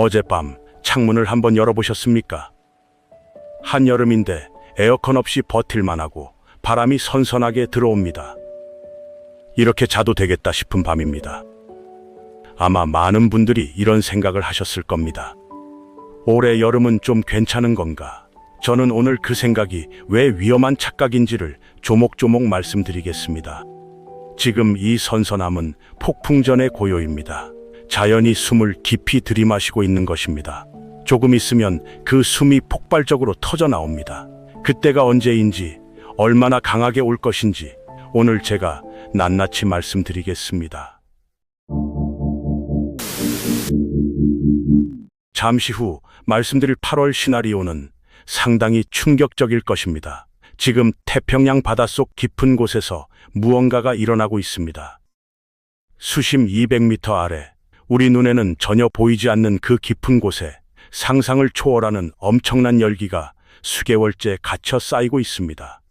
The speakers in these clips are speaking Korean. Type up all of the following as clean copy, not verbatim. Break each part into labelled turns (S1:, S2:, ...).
S1: 어젯밤 창문을 한번 열어보셨습니까? 한여름인데 에어컨 없이 버틸만하고 바람이 선선하게 들어옵니다. 이렇게 자도 되겠다 싶은 밤입니다. 아마 많은 분들이 이런 생각을 하셨을 겁니다. 올해 여름은 좀 괜찮은 건가? 저는 오늘 그 생각이 왜 위험한 착각인지를 조목조목 말씀드리겠습니다. 지금 이 선선함은 폭풍 전의 고요입니다. 자연이 숨을 깊이 들이마시고 있는 것입니다. 조금 있으면 그 숨이 폭발적으로 터져 나옵니다. 그때가 언제인지, 얼마나 강하게 올 것인지 오늘 제가 낱낱이 말씀드리겠습니다. 잠시 후 말씀드릴 8월 시나리오는 상당히 충격적일 것입니다. 지금 태평양 바닷속 깊은 곳에서 무언가가 일어나고 있습니다. 수심 200m 아래, 우리 눈에는 전혀 보이지 않는 그 깊은 곳에 상상을 초월하는 엄청난 열기가 수개월째 갇혀 쌓이고 있습니다.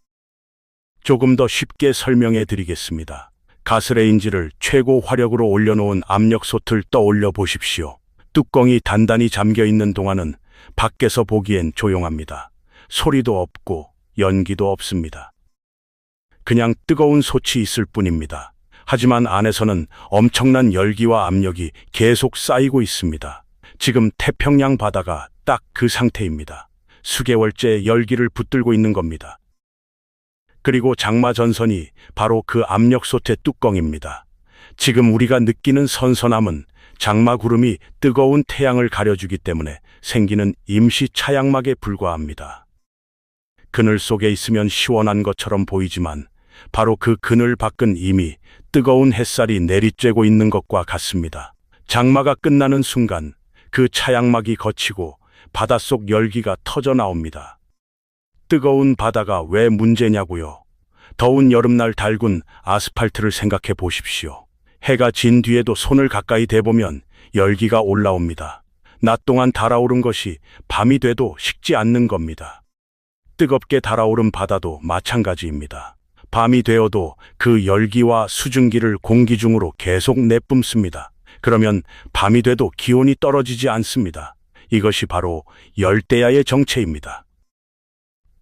S1: 조금 더 쉽게 설명해 드리겠습니다. 가스레인지를 최고 화력으로 올려놓은 압력솥을 떠올려 보십시오. 뚜껑이 단단히 잠겨 있는 동안은 밖에서 보기엔 조용합니다. 소리도 없고 연기도 없습니다. 그냥 뜨거운 솥이 있을 뿐입니다. 하지만 안에서는 엄청난 열기와 압력이 계속 쌓이고 있습니다. 지금 태평양 바다가 딱 그 상태입니다. 수개월째 열기를 붙들고 있는 겁니다. 그리고 장마 전선이 바로 그 압력솥의 뚜껑입니다. 지금 우리가 느끼는 선선함은 장마 구름이 뜨거운 태양을 가려주기 때문에 생기는 임시 차양막에 불과합니다. 그늘 속에 있으면 시원한 것처럼 보이지만 바로 그 그늘 밖은 이미 뜨거운 햇살이 내리쬐고 있는 것과 같습니다. 장마가 끝나는 순간 그 차양막이 걷히고 바닷속 열기가 터져 나옵니다. 뜨거운 바다가 왜 문제냐고요? 더운 여름날 달군 아스팔트를 생각해 보십시오. 해가 진 뒤에도 손을 가까이 대보면 열기가 올라옵니다. 낮 동안 달아오른 것이 밤이 돼도 식지 않는 겁니다. 뜨겁게 달아오른 바다도 마찬가지입니다. 밤이 되어도 그 열기와 수증기를 공기 중으로 계속 내뿜습니다. 그러면 밤이 돼도 기온이 떨어지지 않습니다. 이것이 바로 열대야의 정체입니다.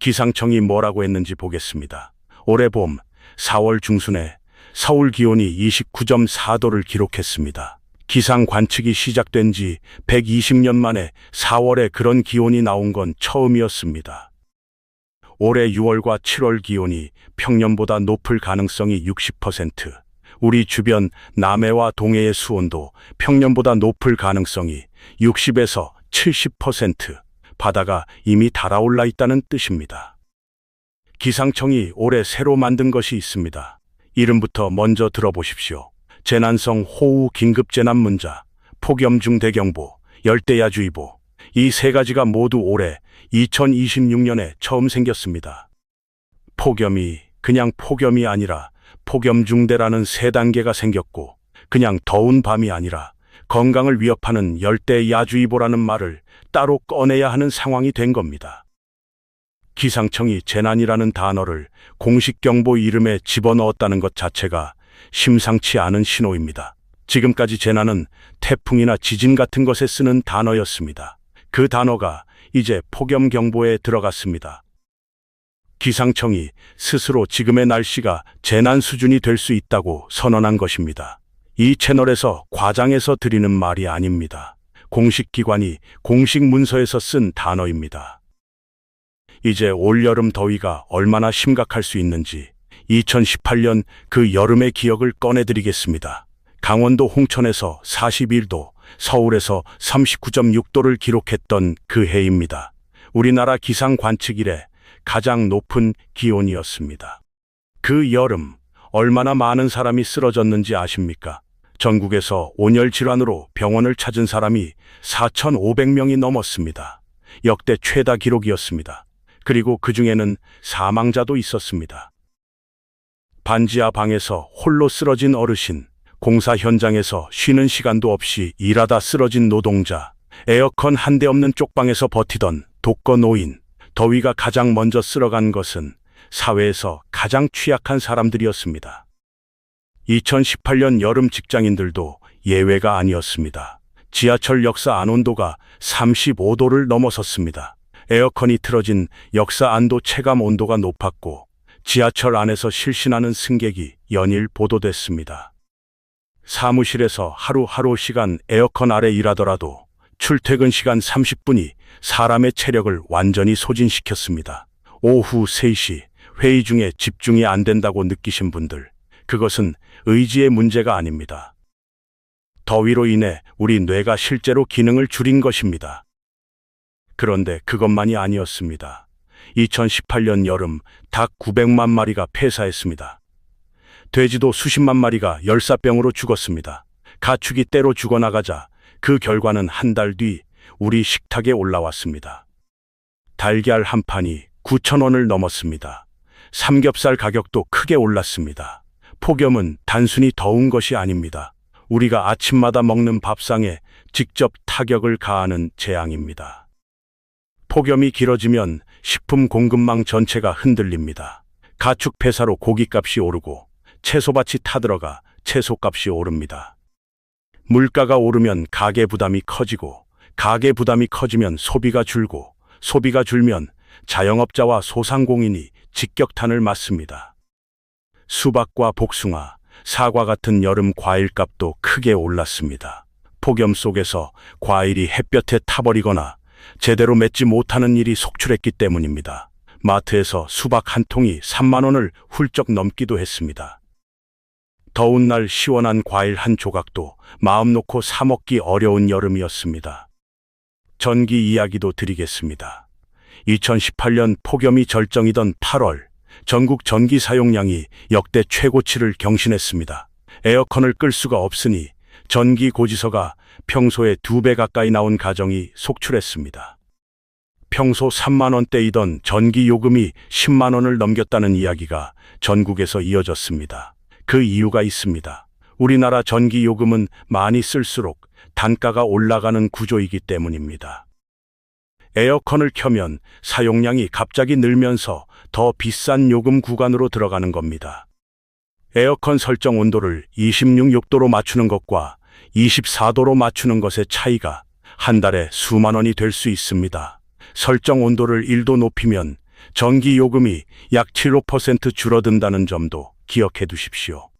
S1: 기상청이 뭐라고 했는지 보겠습니다. 올해 봄 4월 중순에 서울 기온이 29.4도를 기록했습니다. 기상 관측이 시작된 지 120년 만에 4월에 그런 기온이 나온 건 처음이었습니다. 올해 6월과 7월 기온이 평년보다 높을 가능성이 60%, 우리 주변 남해와 동해의 수온도 평년보다 높을 가능성이 60에서 70%, 바다가 이미 달아올라 있다는 뜻입니다. 기상청이 올해 새로 만든 것이 있습니다. 이름부터 먼저 들어보십시오. 재난성 호우 긴급재난문자, 폭염중대경보, 열대야주의보. 이 세 가지가 모두 올해 2026년에 처음 생겼습니다. 폭염이 그냥 폭염이 아니라 폭염중대라는 세 단계가 생겼고, 그냥 더운 밤이 아니라 건강을 위협하는 열대야주의보라는 말을 따로 꺼내야 하는 상황이 된 겁니다. 기상청이 재난이라는 단어를 공식 경보 이름에 집어넣었다는 것 자체가 심상치 않은 신호입니다. 지금까지 재난은 태풍이나 지진 같은 것에 쓰는 단어였습니다. 그 단어가 이제 폭염 경보에 들어갔습니다. 기상청이 스스로 지금의 날씨가 재난 수준이 될 수 있다고 선언한 것입니다. 이 채널에서 과장해서 드리는 말이 아닙니다. 공식 기관이 공식 문서에서 쓴 단어입니다. 이제 올여름 더위가 얼마나 심각할 수 있는지 2018년 그 여름의 기억을 꺼내드리겠습니다. 강원도 홍천에서 41도, 서울에서 39.6도를 기록했던 그 해입니다. 우리나라 기상 관측 이래 가장 높은 기온이었습니다. 그 여름 얼마나 많은 사람이 쓰러졌는지 아십니까? 전국에서 온열 질환으로 병원을 찾은 사람이 4,500명이 넘었습니다. 역대 최다 기록이었습니다. 그리고 그 중에는 사망자도 있었습니다. 반지하 방에서 홀로 쓰러진 어르신, 공사 현장에서 쉬는 시간도 없이 일하다 쓰러진 노동자, 에어컨 한 대 없는 쪽방에서 버티던 독거 노인, 더위가 가장 먼저 쓸어간 것은 사회에서 가장 취약한 사람들이었습니다. 2018년 여름 직장인들도 예외가 아니었습니다. 지하철 역사 안 온도가 35도를 넘어섰습니다. 에어컨이 틀어진 역사 안도 체감 온도가 높았고 지하철 안에서 실신하는 승객이 연일 보도됐습니다. 사무실에서 하루하루 시간 에어컨 아래 일하더라도 출퇴근 시간 30분이 사람의 체력을 완전히 소진시켰습니다. 오후 3시 회의 중에 집중이 안 된다고 느끼신 분들, 그것은 의지의 문제가 아닙니다. 더위로 인해 우리 뇌가 실제로 기능을 줄인 것입니다. 그런데 그것만이 아니었습니다. 2018년 여름 닭 900만 마리가 폐사했습니다. 돼지도 수십만 마리가 열사병으로 죽었습니다. 가축이 때로 죽어나가자 그 결과는 한 달 뒤 우리 식탁에 올라왔습니다. 달걀 한 판이 9,000원을 넘었습니다. 삼겹살 가격도 크게 올랐습니다. 폭염은 단순히 더운 것이 아닙니다. 우리가 아침마다 먹는 밥상에 직접 타격을 가하는 재앙입니다. 폭염이 길어지면 식품 공급망 전체가 흔들립니다. 가축 폐사로 고기값이 오르고 채소밭이 타들어가 채소값이 오릅니다. 물가가 오르면 가계 부담이 커지고 가계 부담이 커지면 소비가 줄고 소비가 줄면 자영업자와 소상공인이 직격탄을 맞습니다. 수박과 복숭아, 사과 같은 여름 과일값도 크게 올랐습니다. 폭염 속에서 과일이 햇볕에 타버리거나 제대로 맺지 못하는 일이 속출했기 때문입니다. 마트에서 수박 한 통이 3만 원을 훌쩍 넘기도 했습니다. 더운 날 시원한 과일 한 조각도 마음 놓고 사 먹기 어려운 여름이었습니다. 전기 이야기도 드리겠습니다. 2018년 폭염이 절정이던 8월, 전국 전기 사용량이 역대 최고치를 경신했습니다. 에어컨을 끌 수가 없으니 전기 고지서가 평소에 2배 가까이 나온 가정이 속출했습니다. 평소 3만 원대이던 전기 요금이 10만 원을 넘겼다는 이야기가 전국에서 이어졌습니다. 그 이유가 있습니다. 우리나라 전기 요금은 많이 쓸수록 단가가 올라가는 구조이기 때문입니다. 에어컨을 켜면 사용량이 갑자기 늘면서 더 비싼 요금 구간으로 들어가는 겁니다. 에어컨 설정 온도를 26도로 맞추는 것과 24도로 맞추는 것의 차이가 한 달에 수만 원이 될 수 있습니다. 설정 온도를 1도 높이면 전기 요금이 약 7~5% 줄어든다는 점도 기억해 두십시오.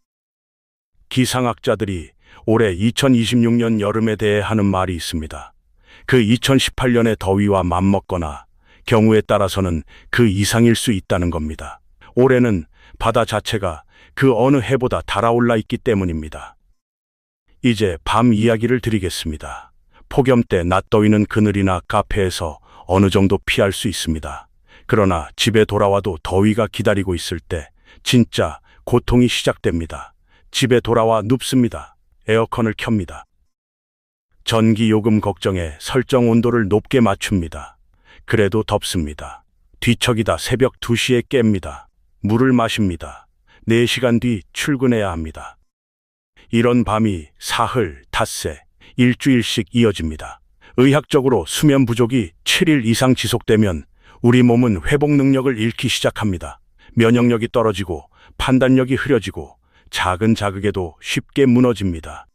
S1: 기상학자들이 올해 2026년 여름에 대해 하는 말이 있습니다. 그 2018년의 더위와 맞먹거나 경우에 따라서는 그 이상일 수 있다는 겁니다. 올해는 바다 자체가 그 어느 해보다 달아올라 있기 때문입니다. 이제 밤 이야기를 드리겠습니다. 폭염 때 낮더위는 그늘이나 카페에서 어느 정도 피할 수 있습니다. 그러나 집에 돌아와도 더위가 기다리고 있을 때 진짜 고통이 시작됩니다. 집에 돌아와 눕습니다. 에어컨을 켭니다. 전기 요금 걱정에 설정 온도를 높게 맞춥니다. 그래도 덥습니다. 뒤척이다 새벽 2시에 깹니다. 물을 마십니다. 4시간 뒤 출근해야 합니다. 이런 밤이 사흘, 닷새, 일주일씩 이어집니다. 의학적으로 수면 부족이 7일 이상 지속되면 우리 몸은 회복 능력을 잃기 시작합니다. 면역력이 떨어지고 판단력이 흐려지고 작은 자극에도 쉽게 무너집니다.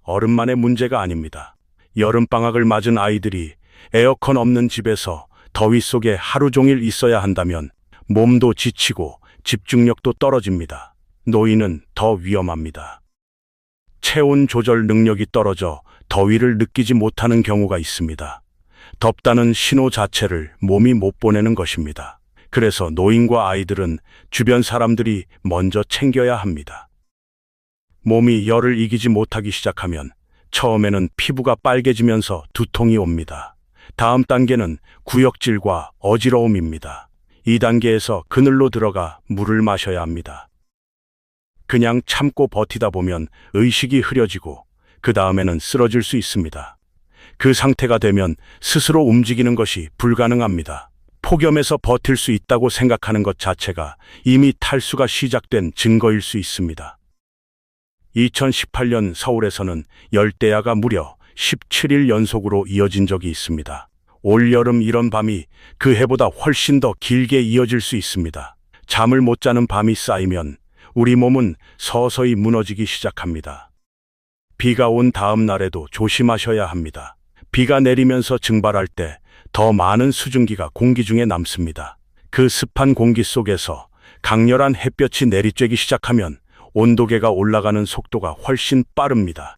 S1: 어른만의 문제가 아닙니다. 여름방학을 맞은 아이들이 에어컨 없는 집에서 더위 속에 하루 종일 있어야 한다면 몸도 지치고 집중력도 떨어집니다. 노인은 더 위험합니다. 체온 조절 능력이 떨어져 더위를 느끼지 못하는 경우가 있습니다. 덥다는 신호 자체를 몸이 못 보내는 것입니다. 그래서 노인과 아이들은 주변 사람들이 먼저 챙겨야 합니다. 몸이 열을 이기지 못하기 시작하면 처음에는 피부가 빨개지면서 두통이 옵니다. 다음 단계는 구역질과 어지러움입니다. 2단계에서 그늘로 들어가 물을 마셔야 합니다. 그냥 참고 버티다 보면 의식이 흐려지고 그 다음에는 쓰러질 수 있습니다. 그 상태가 되면 스스로 움직이는 것이 불가능합니다. 폭염에서 버틸 수 있다고 생각하는 것 자체가 이미 탈수가 시작된 증거일 수 있습니다. 2018년 서울에서는 열대야가 무려 17일 연속으로 이어진 적이 있습니다. 올여름 이런 밤이 그 해보다 훨씬 더 길게 이어질 수 있습니다. 잠을 못 자는 밤이 쌓이면 우리 몸은 서서히 무너지기 시작합니다. 비가 온 다음 날에도 조심하셔야 합니다. 비가 내리면서 증발할 때 더 많은 수증기가 공기 중에 남습니다. 그 습한 공기 속에서 강렬한 햇볕이 내리쬐기 시작하면 온도계가 올라가는 속도가 훨씬 빠릅니다.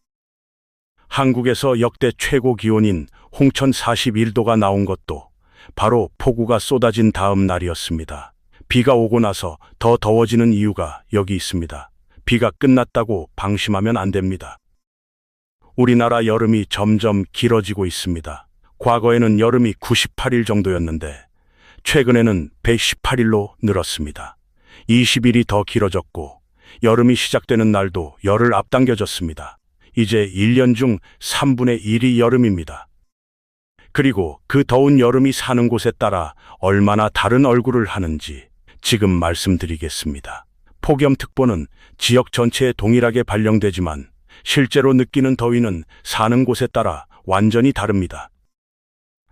S1: 한국에서 역대 최고 기온인 홍천 41도가 나온 것도 바로 폭우가 쏟아진 다음 날이었습니다. 비가 오고 나서 더 더워지는 이유가 여기 있습니다. 비가 끝났다고 방심하면 안 됩니다. 우리나라 여름이 점점 길어지고 있습니다. 과거에는 여름이 98일 정도였는데 최근에는 118일로 늘었습니다. 20일이 더 길어졌고 여름이 시작되는 날도 열흘 앞당겨졌습니다. 이제 1년 중 3분의 1이 여름입니다. 그리고 그 더운 여름이 사는 곳에 따라 얼마나 다른 얼굴을 하는지 지금 말씀드리겠습니다. 폭염특보는 지역 전체에 동일하게 발령되지만 실제로 느끼는 더위는 사는 곳에 따라 완전히 다릅니다.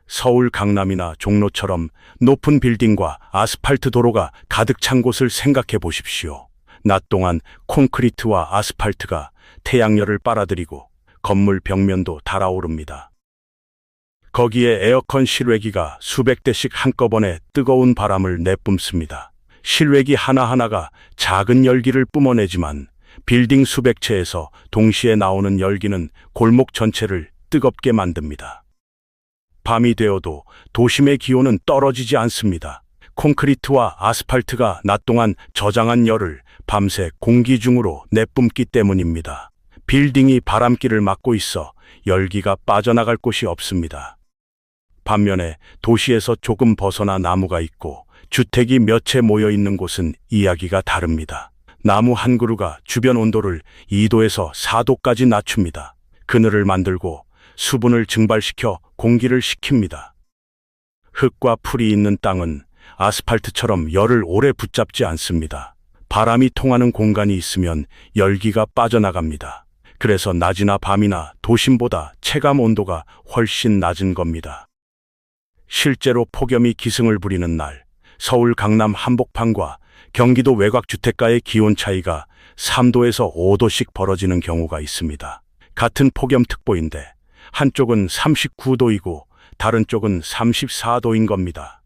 S1: 서울 강남이나 종로처럼 높은 빌딩과 아스팔트 도로가 가득 찬 곳을 생각해 보십시오. 낮 동안 콘크리트와 아스팔트가 태양열을 빨아들이고 건물 벽면도 달아오릅니다. 거기에 에어컨 실외기가 수백 대씩 한꺼번에 뜨거운 바람을 내뿜습니다. 실외기 하나하나가 작은 열기를 뿜어내지만 빌딩 수백 채에서 동시에 나오는 열기는 골목 전체를 뜨겁게 만듭니다. 밤이 되어도 도심의 기온은 떨어지지 않습니다. 콘크리트와 아스팔트가 낮 동안 저장한 열을 밤새 공기 중으로 내뿜기 때문입니다. 빌딩이 바람길을 막고 있어 열기가 빠져나갈 곳이 없습니다. 반면에 도시에서 조금 벗어나 나무가 있고 주택이 몇 채 모여 있는 곳은 이야기가 다릅니다. 나무 한 그루가 주변 온도를 2도에서 4도까지 낮춥니다. 그늘을 만들고 수분을 증발시켜 공기를 식힙니다. 흙과 풀이 있는 땅은 아스팔트처럼 열을 오래 붙잡지 않습니다. 바람이 통하는 공간이 있으면 열기가 빠져나갑니다. 그래서 낮이나 밤이나 도심보다 체감 온도가 훨씬 낮은 겁니다. 실제로 폭염이 기승을 부리는 날, 서울 강남 한복판과 경기도 외곽주택가의 기온 차이가 3도에서 5도씩 벌어지는 경우가 있습니다. 같은 폭염특보인데 한쪽은 39도이고 다른 쪽은 34도인 겁니다.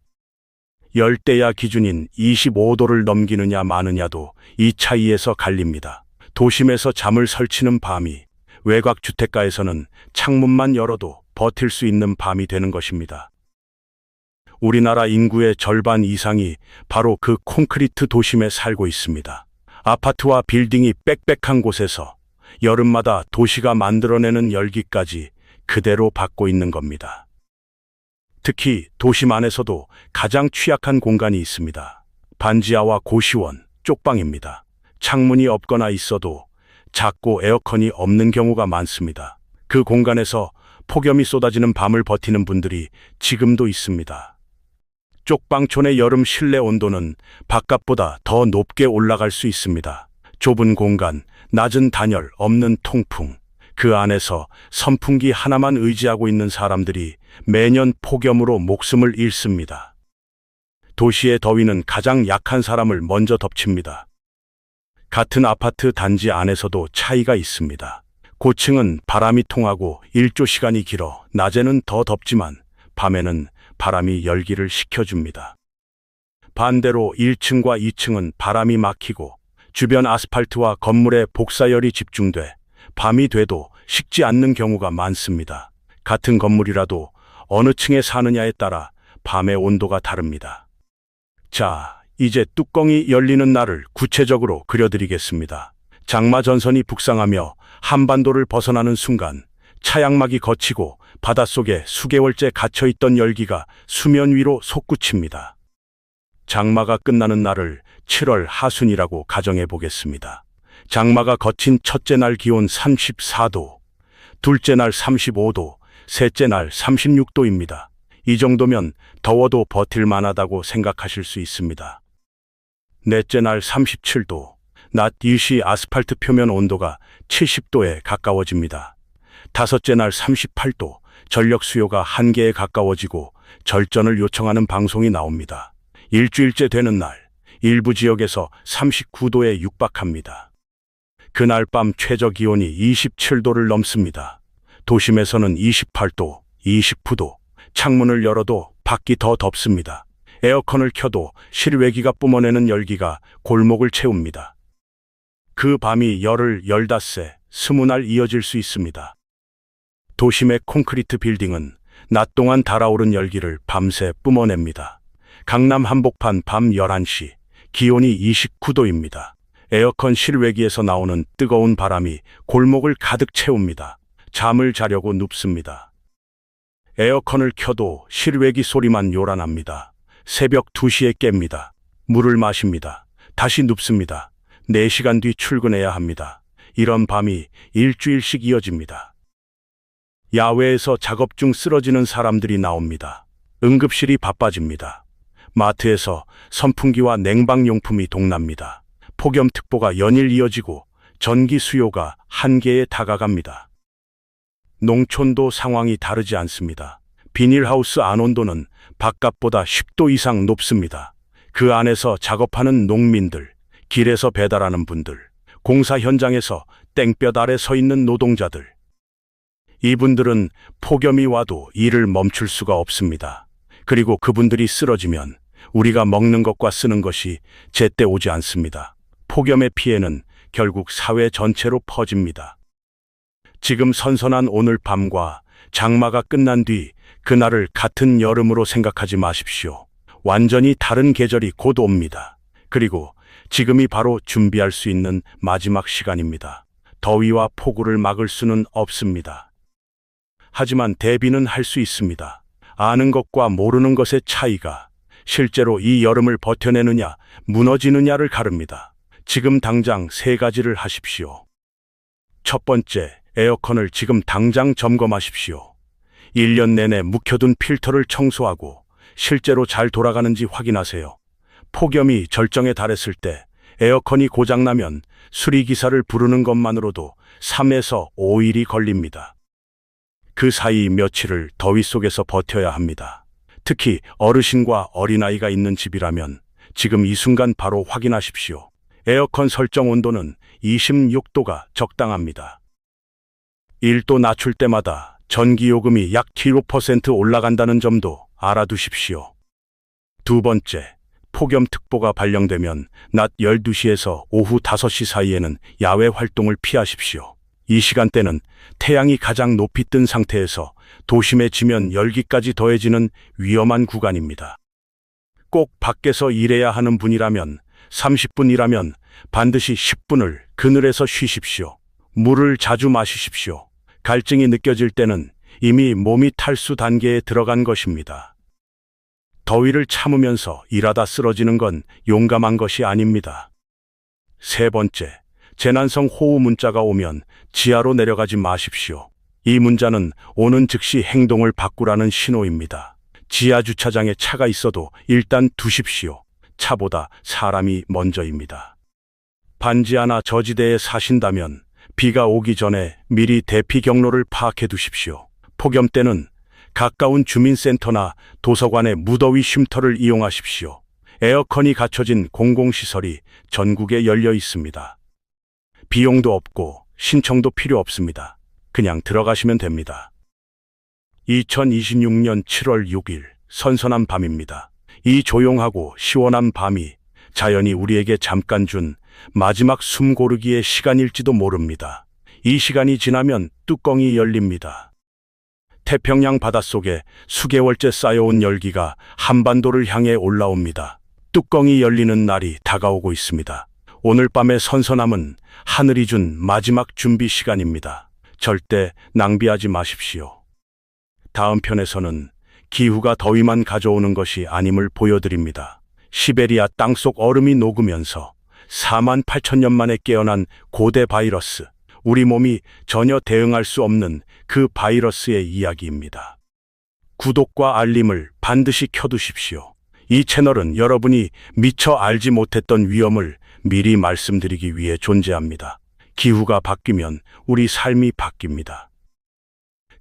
S1: 열대야 기준인 25도를 넘기느냐 마느냐도 이 차이에서 갈립니다. 도심에서 잠을 설치는 밤이 외곽 주택가에서는 창문만 열어도 버틸 수 있는 밤이 되는 것입니다. 우리나라 인구의 절반 이상이 바로 그 콘크리트 도심에 살고 있습니다. 아파트와 빌딩이 빽빽한 곳에서 여름마다 도시가 만들어내는 열기까지 그대로 받고 있는 겁니다. 특히 도심 안에서도 가장 취약한 공간이 있습니다. 반지하와 고시원, 쪽방입니다. 창문이 없거나 있어도 작고 에어컨이 없는 경우가 많습니다. 그 공간에서 폭염이 쏟아지는 밤을 버티는 분들이 지금도 있습니다. 쪽방촌의 여름 실내 온도는 바깥보다 더 높게 올라갈 수 있습니다. 좁은 공간, 낮은 단열, 없는 통풍, 그 안에서 선풍기 하나만 의지하고 있는 사람들이 매년 폭염으로 목숨을 잃습니다. 도시의 더위는 가장 약한 사람을 먼저 덮칩니다. 같은 아파트 단지 안에서도 차이가 있습니다. 고층은 바람이 통하고 일조 시간이 길어 낮에는 더 덥지만 밤에는 바람이 열기를 식혀줍니다. 반대로 1층과 2층은 바람이 막히고 주변 아스팔트와 건물에 복사열이 집중돼 밤이 돼도 식지 않는 경우가 많습니다. 같은 건물이라도 어느 층에 사느냐에 따라 밤의 온도가 다릅니다. 자, 이제 뚜껑이 열리는 날을 구체적으로 그려드리겠습니다. 장마 전선이 북상하며 한반도를 벗어나는 순간 차양막이 걷히고 바닷속에 수개월째 갇혀있던 열기가 수면 위로 솟구칩니다. 장마가 끝나는 날을 7월 하순이라고 가정해 보겠습니다. 장마가 거친 첫째 날 기온 34도, 둘째 날 35도, 셋째 날 36도입니다. 이 정도면 더워도 버틸 만하다고 생각하실 수 있습니다. 넷째 날 37도, 낮 일시 아스팔트 표면 온도가 70도에 가까워집니다. 다섯째 날 38도, 전력 수요가 한계에 가까워지고 절전을 요청하는 방송이 나옵니다. 일주일째 되는 날, 일부 지역에서 39도에 육박합니다. 그날 밤 최저 기온이 27도를 넘습니다. 도심에서는 28도, 29도, 창문을 열어도 밖이 더 덥습니다. 에어컨을 켜도 실외기가 뿜어내는 열기가 골목을 채웁니다. 그 밤이 열흘, 열닷새, 20날 이어질 수 있습니다. 도심의 콘크리트 빌딩은 낮 동안 달아오른 열기를 밤새 뿜어냅니다. 강남 한복판 밤 11시, 기온이 29도입니다. 에어컨 실외기에서 나오는 뜨거운 바람이 골목을 가득 채웁니다. 잠을 자려고 눕습니다. 에어컨을 켜도 실외기 소리만 요란합니다. 새벽 2시에 깹니다. 물을 마십니다. 다시 눕습니다. 4시간 뒤 출근해야 합니다. 이런 밤이 일주일씩 이어집니다. 야외에서 작업 중 쓰러지는 사람들이 나옵니다. 응급실이 바빠집니다. 마트에서 선풍기와 냉방용품이 동납니다. 폭염특보가 연일 이어지고 전기 수요가 한계에 다가갑니다. 농촌도 상황이 다르지 않습니다. 비닐하우스 안 온도는 바깥보다 10도 이상 높습니다. 그 안에서 작업하는 농민들, 길에서 배달하는 분들, 공사 현장에서 땡볕 아래 서 있는 노동자들. 이분들은 폭염이 와도 일을 멈출 수가 없습니다. 그리고 그분들이 쓰러지면 우리가 먹는 것과 쓰는 것이 제때 오지 않습니다. 폭염의 피해는 결국 사회 전체로 퍼집니다. 지금 선선한 오늘 밤과 장마가 끝난 뒤 그날을 같은 여름으로 생각하지 마십시오. 완전히 다른 계절이 곧 옵니다. 그리고 지금이 바로 준비할 수 있는 마지막 시간입니다. 더위와 폭우를 막을 수는 없습니다. 하지만 대비는 할 수 있습니다. 아는 것과 모르는 것의 차이가 실제로 이 여름을 버텨내느냐, 무너지느냐를 가릅니다. 지금 당장 3가지를 하십시오. 첫 번째, 에어컨을 지금 당장 점검하십시오. 1년 내내 묵혀둔 필터를 청소하고 실제로 잘 돌아가는지 확인하세요. 폭염이 절정에 달했을 때 에어컨이 고장나면 수리기사를 부르는 것만으로도 3에서 5일이 걸립니다. 그 사이 며칠을 더위 속에서 버텨야 합니다. 특히 어르신과 어린아이가 있는 집이라면 지금 이 순간 바로 확인하십시오. 에어컨 설정 온도는 26도가 적당합니다. 1도 낮출 때마다 전기요금이 약 15% 올라간다는 점도 알아두십시오. 두 번째, 폭염특보가 발령되면 낮 12시에서 오후 5시 사이에는 야외 활동을 피하십시오. 이 시간대는 태양이 가장 높이 뜬 상태에서 도심의 지면 열기까지 더해지는 위험한 구간입니다. 꼭 밖에서 일해야 하는 분이라면 30분이라면 반드시 10분을 그늘에서 쉬십시오. 물을 자주 마시십시오. 갈증이 느껴질 때는 이미 몸이 탈수 단계에 들어간 것입니다. 더위를 참으면서 일하다 쓰러지는 건 용감한 것이 아닙니다. 세 번째, 재난성 호우 문자가 오면 지하로 내려가지 마십시오. 이 문자는 오는 즉시 행동을 바꾸라는 신호입니다. 지하 주차장에 차가 있어도 일단 두십시오. 차보다 사람이 먼저입니다. 반지 하나 저지대에 사신다면 비가 오기 전에 미리 대피 경로를 파악해 두십시오. 폭염 때는 가까운 주민센터나 도서관의 무더위 쉼터를 이용하십시오. 에어컨이 갖춰진 공공시설이 전국에 열려 있습니다. 비용도 없고 신청도 필요 없습니다. 그냥 들어가시면 됩니다. 2026년 7월 6일 선선한 밤입니다. 이 조용하고 시원한 밤이 자연이 우리에게 잠깐 준 마지막 숨 고르기의 시간일지도 모릅니다. 이 시간이 지나면 뚜껑이 열립니다. 태평양 바닷속에 수개월째 쌓여온 열기가 한반도를 향해 올라옵니다. 뚜껑이 열리는 날이 다가오고 있습니다. 오늘 밤의 선선함은 하늘이 준 마지막 준비 시간입니다. 절대 낭비하지 마십시오. 다음 편에서는 기후가 더위만 가져오는 것이 아님을 보여드립니다. 시베리아 땅속 얼음이 녹으면서 4만 8천 년 만에 깨어난 고대 바이러스, 우리 몸이 전혀 대응할 수 없는 그 바이러스의 이야기입니다. 구독과 알림을 반드시 켜두십시오. 이 채널은 여러분이 미처 알지 못했던 위험을 미리 말씀드리기 위해 존재합니다. 기후가 바뀌면 우리 삶이 바뀝니다.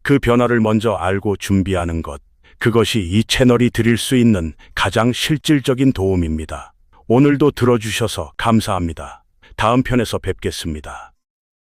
S1: 그 변화를 먼저 알고 준비하는 것, 그것이 이 채널이 드릴 수 있는 가장 실질적인 도움입니다. 오늘도 들어주셔서 감사합니다. 다음 편에서 뵙겠습니다.